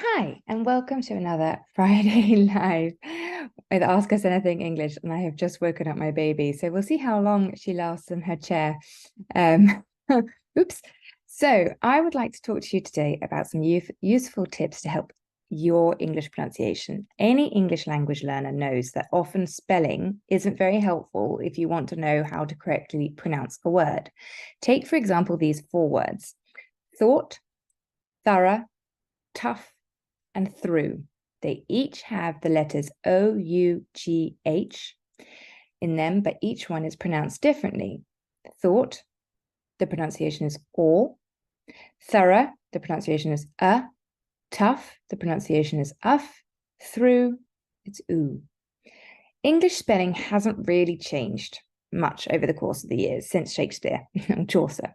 Hi, and welcome to another Friday Live with Ask Us Anything English. And I have just woken up my baby, so we'll see how long she lasts in her chair. Oops. So I would like to talk to you today about some useful tips to help your English pronunciation. Any English language learner knows that often spelling isn't very helpful if you want to know how to correctly pronounce a word. Take, for example, these 4 words: thought, thorough, tough, and through. They each have the letters O-U-G-H in them, but each one is pronounced differently. Thought, the pronunciation is or. Thorough, the pronunciation is a. Tough, the pronunciation is uff. Through, it's oo. English spelling hasn't really changed much over the course of the years since Shakespeare and Chaucer,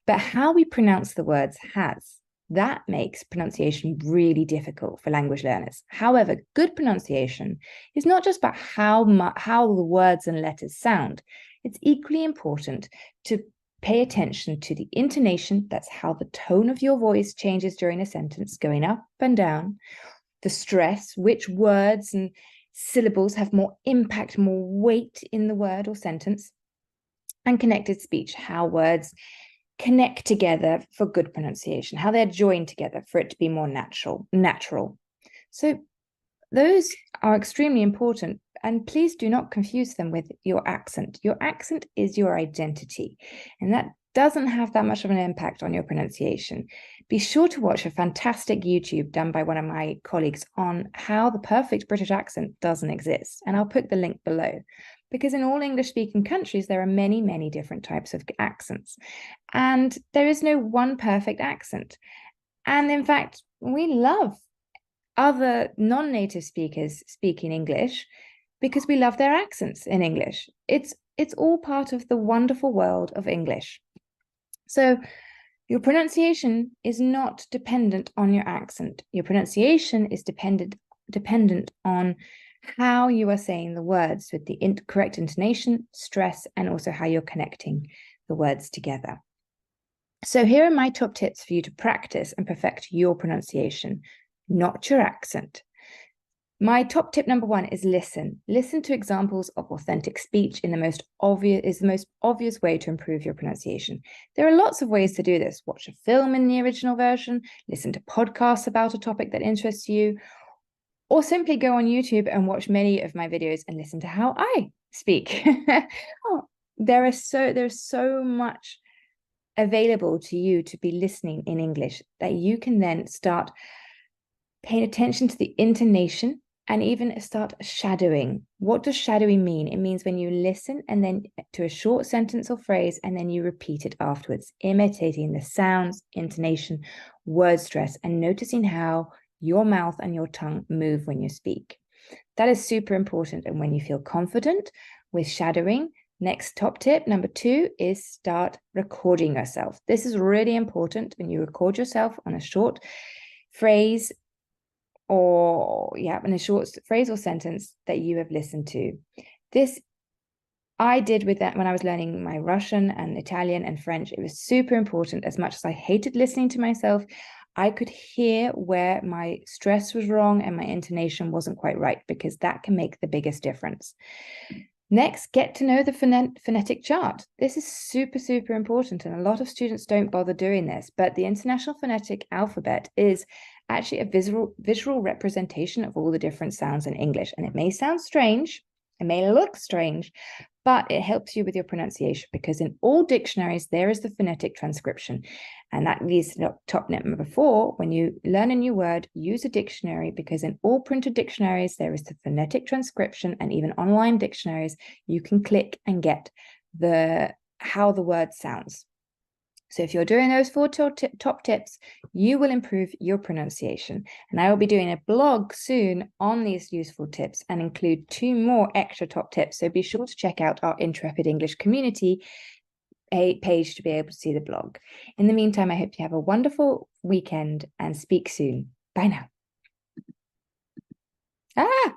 but how we pronounce the words has. That makes pronunciation really difficult for language learners. However, good pronunciation is not just about how the words and letters sound. It's equally important to pay attention to the intonation. That's how the tone of your voice changes during a sentence, going up and down. The stress, which words and syllables have more impact, more weight in the word or sentence. And connected speech, how words connect together for good pronunciation, how they're joined together for it to be more natural. So those are extremely important, and please do not confuse them with your accent. Your accent is your identity, and that doesn't have that much of an impact on your pronunciation. Be sure to watch a fantastic YouTube done by one of my colleagues on how the perfect British accent doesn't exist, and I'll put the link below. Because in all English-speaking countries, there are many, many different types of accents. And there is no one perfect accent. And in fact, we love other non-native speakers speaking English because we love their accents in English. It's all part of the wonderful world of English. So your pronunciation is not dependent on your accent. Your pronunciation is dependent on how you are saying the words with the correct intonation, stress, and also how you're connecting the words together. So here are my top tips for you to practice and perfect your pronunciation, not your accent. My top tip number 1 is listen. Listen to examples of authentic speech the most obvious way to improve your pronunciation. There are lots of ways to do this. Watch a film in the original version, listen to podcasts about a topic that interests you, or simply go on YouTube and watch many of my videos and listen to how I speak. There's so much available to you to be listening in English that you can then start paying attention to the intonation and even start shadowing. What does shadowing mean? It means when you listen and then to a short sentence or phrase and then you repeat it afterwards, imitating the sounds, intonation, word stress, and noticing how your mouth and your tongue move when you speak. That is super important. And when you feel confident with shadowing, next top tip, number 2, is start recording yourself. This is really important when you record yourself on a short phrase in a short phrase or sentence that you have listened to. This I did with that when I was learning my Russian and Italian and French. It was super important. As much as I hated listening to myself, I could hear where my stress was wrong and my intonation wasn't quite right, because that can make the biggest difference. Next, get to know the phonetic chart. This is super, super important, and a lot of students don't bother doing this, but the International Phonetic Alphabet is actually a visual representation of all the different sounds in English, and it may sound strange, it may look strange, but it helps you with your pronunciation, because in all dictionaries, there is the phonetic transcription. And that leads to top tip number 4. When you learn a new word, use a dictionary, because in all printed dictionaries, there is the phonetic transcription, and even online dictionaries, you can click and get how the word sounds. So if you're doing those 4 top tips, you will improve your pronunciation. And I will be doing a blog soon on these useful tips and include 2 more extra top tips. So be sure to check out our Intrepid English community page to be able to see the blog. In the meantime, I hope you have a wonderful weekend and speak soon. Bye now.